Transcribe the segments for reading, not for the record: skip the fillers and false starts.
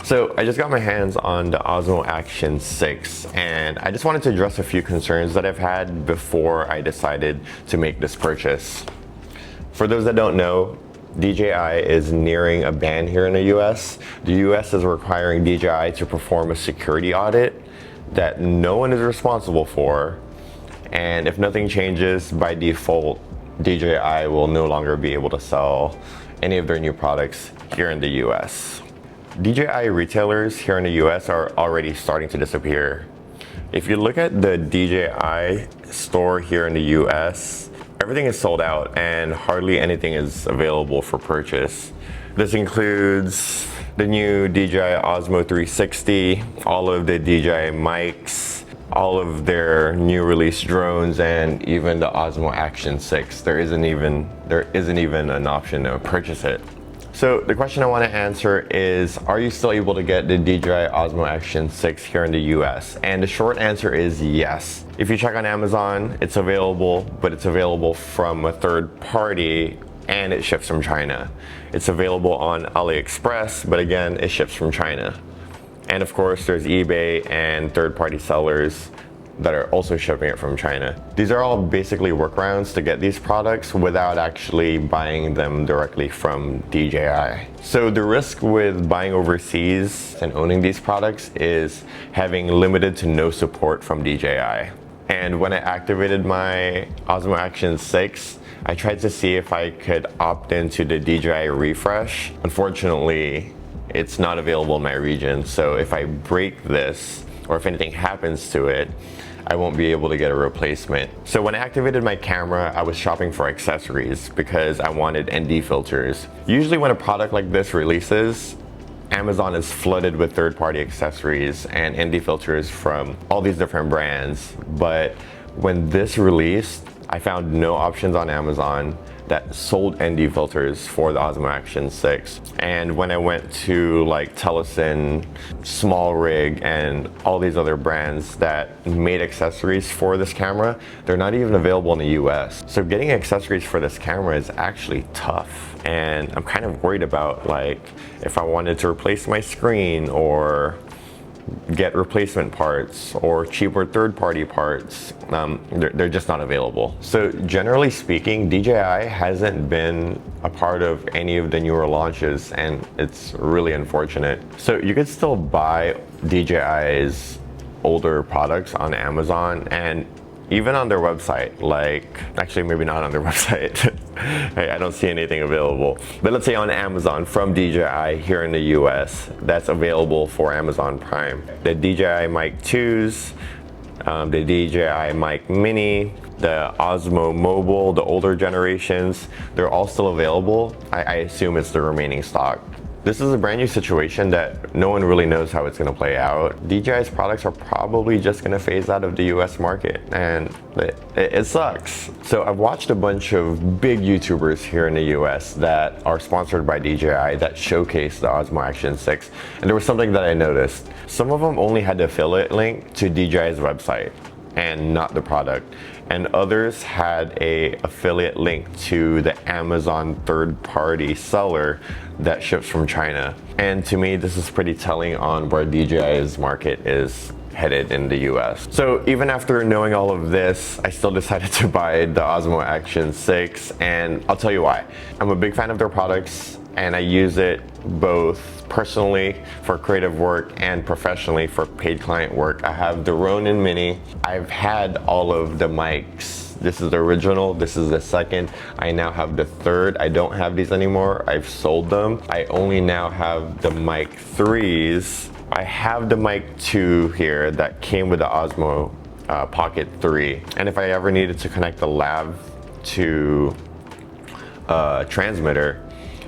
So I just got my hands on the Osmo Action 6 and I just wanted to address a few concerns that I've had before I decided to make this purchase. For those that don't know, DJI is nearing a ban here in the US. The US is requiring DJI to perform a security audit that no one is responsible for, and if nothing changes, by default, DJI will no longer be able to sell any of their new products here in the US. DJI retailers here in the US are already starting to disappear. If you look at the DJI store here in the US, everything is sold out and hardly anything is available for purchase. This includes the new DJI Osmo 360, all of the DJI mics, all of their new release drones, and even the Osmo Action 6. There isn't even an option to purchase it. So the question I want to answer is, are you still able to get the DJI Osmo Action 6 here in the US? And the short answer is yes. If you check on Amazon, it's available, but it's available from a third party and it ships from China. It's available on AliExpress, but again, it ships from China. And of course, there's eBay and third-party sellers that are also shipping it from China. These are all basically workarounds to get these products without actually buying them directly from DJI. So the risk with buying overseas and owning these products is having limited to no support from DJI. And when I activated my Osmo Action 6, I tried to see if I could opt into the DJI refresh. Unfortunately, it's not available in my region. So if I break this, or if anything happens to it, I won't be able to get a replacement. So when I activated my camera, I was shopping for accessories because I wanted ND filters. Usually when a product like this releases, Amazon is flooded with third-party accessories and ND filters from all these different brands. But when this released, I found no options on Amazon that sold ND filters for the Osmo Action 6. And when I went to like Telesin, SmallRig, and all these other brands that made accessories for this camera, they're not even available in the US. So getting accessories for this camera is actually tough. And I'm kind of worried about like if I wanted to replace my screen or get replacement parts or cheaper third-party parts, they're just not available. So generally speaking, DJI hasn't been a part of any of the newer launches, and it's really unfortunate. So you could still buy DJI's older products on Amazon and even on their website, like, actually maybe not on their website. I don't see anything available. But let's say on Amazon from DJI here in the US, that's available for Amazon Prime. The DJI Mic 2s, the DJI Mic Mini, the Osmo Mobile, the older generations, they're all still available. I assume it's the remaining stock. This is a brand new situation that no one really knows how it's going to play out. DJI's products are probably just going to phase out of the US market, and it sucks. So I've watched a bunch of big YouTubers here in the US that are sponsored by DJI that showcase the Osmo Action 6, and there was something that I noticed. Some of them only had the affiliate link to DJI's website and not the product, and others had a affiliate link to the Amazon third-party seller that ships from China. And to me, this is pretty telling on where DJI's market is headed in the US. So even after knowing all of this, I still decided to buy the Osmo Action 6, and I'll tell you why. I'm a big fan of their products, and I use it both personally for creative work and professionally for paid client work. I have the Ronin Mini. I've had all of the mics. This is the original, this is the second. I now have the third. I don't have these anymore. I've sold them. I only now have the Mic 3s. I have the Mic 2 here that came with the Osmo Pocket 3. And if I ever needed to connect the lav to a transmitter,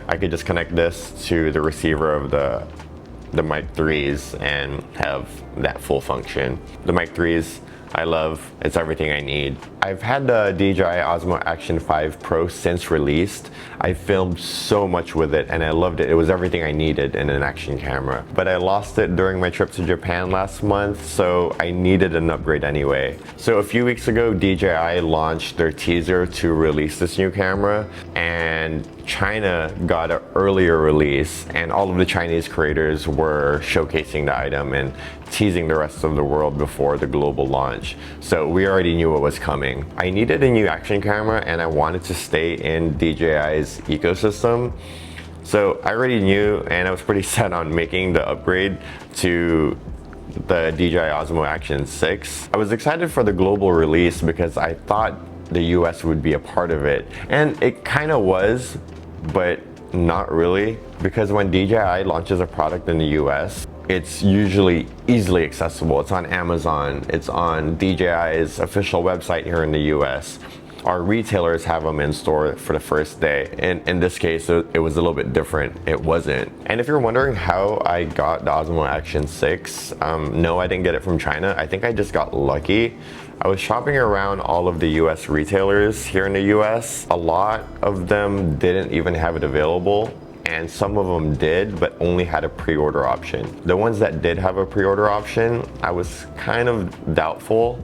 I could just connect this to the receiver of the Mic 3s and have that full function. The Mic 3s I love, it's everything I need. I've had the DJI Osmo Action 5 Pro since released. I filmed so much with it and I loved it. It was everything I needed in an action camera. But I lost it during my trip to Japan last month, so I needed an upgrade anyway. So a few weeks ago, DJI launched their teaser to release this new camera, and China got an earlier release, and all of the Chinese creators were showcasing the item and teasing the rest of the world before the global launch. So we already knew what was coming. I needed a new action camera and I wanted to stay in DJI's ecosystem. So I already knew, and I was pretty set on making the upgrade to the DJI Osmo Action 6. I was excited for the global release because I thought the US would be a part of it. And it kind of was, but not really. Because when DJI launches a product in the US, it's usually easily accessible. It's on Amazon, it's on DJI's official website here in the US. Our retailers have them in store for the first day. And in this case, it was a little bit different. It wasn't. And if you're wondering how I got the Osmo Action 6, no, I didn't get it from China. I think I just got lucky. I was shopping around all of the US retailers here in the US. A lot of them didn't even have it available, and some of them did, but only had a pre-order option. The ones that did have a pre-order option, I was kind of doubtful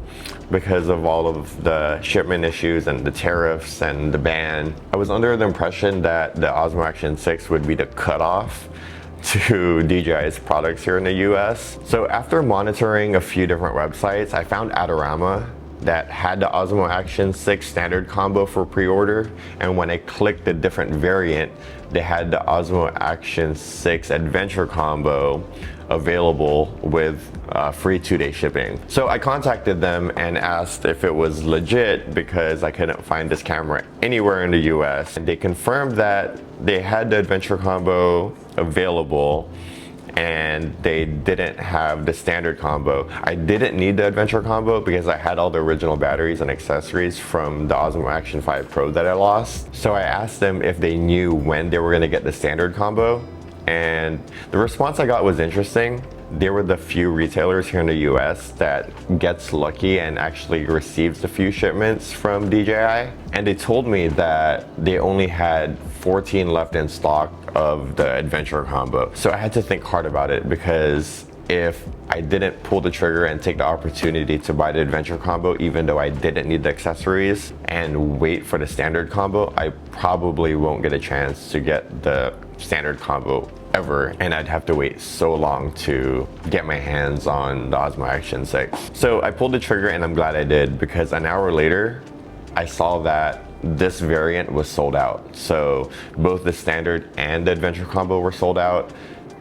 because of all of the shipment issues and the tariffs and the ban. I was under the impression that the Osmo Action 6 would be the cutoff to DJI's products here in the US. So after monitoring a few different websites, I found Adorama that had the Osmo Action 6 standard combo for pre-order, and when I clicked the different variant, they had the Osmo Action 6 Adventure combo available with free 2-day shipping. So I contacted them and asked if it was legit because I couldn't find this camera anywhere in the US. And they confirmed that they had the Adventure combo available and they didn't have the standard combo. I didn't need the Adventure combo because I had all the original batteries and accessories from the Osmo Action 5 Pro that I lost. So I asked them if they knew when they were gonna get the standard combo, and the response I got was interesting. They were the few retailers here in the US that gets lucky and actually receives a few shipments from DJI. And they told me that they only had 14 left in stock of the Adventure combo. So I had to think hard about it, because if I didn't pull the trigger and take the opportunity to buy the Adventure combo, even though I didn't need the accessories, and wait for the standard combo, I probably won't get a chance to get the standard combo ever, and I'd have to wait so long to get my hands on the Osmo Action 6. So I pulled the trigger, and I'm glad I did, because an hour later I saw that this variant was sold out. So both the standard and the Adventure combo were sold out,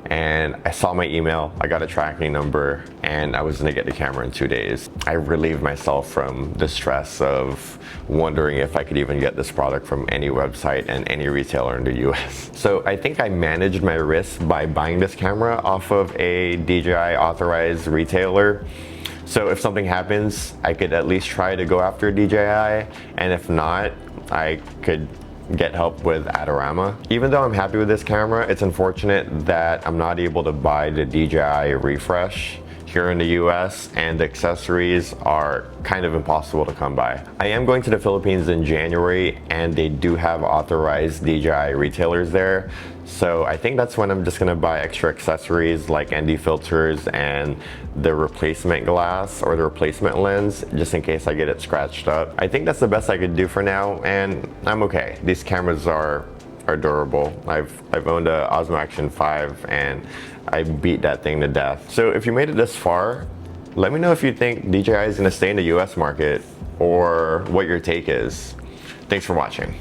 and I saw my email, I got a tracking number, and I was gonna get the camera in 2 days. I relieved myself from the stress of wondering if I could even get this product from any website and any retailer in the US. So I think I managed my risk by buying this camera off of a DJI authorized retailer. So if something happens, I could at least try to go after DJI, and if not, I could get help with Adorama. Even though I'm happy with this camera, it's unfortunate that I'm not able to buy the DJI refresh here in the US, and the accessories are kind of impossible to come by. I am going to the Philippines in January, and they do have authorized DJI retailers there. So I think that's when I'm just gonna buy extra accessories like ND filters and the replacement glass or the replacement lens, just in case I get it scratched up. I think that's the best I could do for now, and I'm okay. These cameras are durable. I've owned a Osmo Action 5 and I beat that thing to death. So if you made it this far, let me know if you think DJI is gonna stay in the US market, or what your take is. Thanks for watching.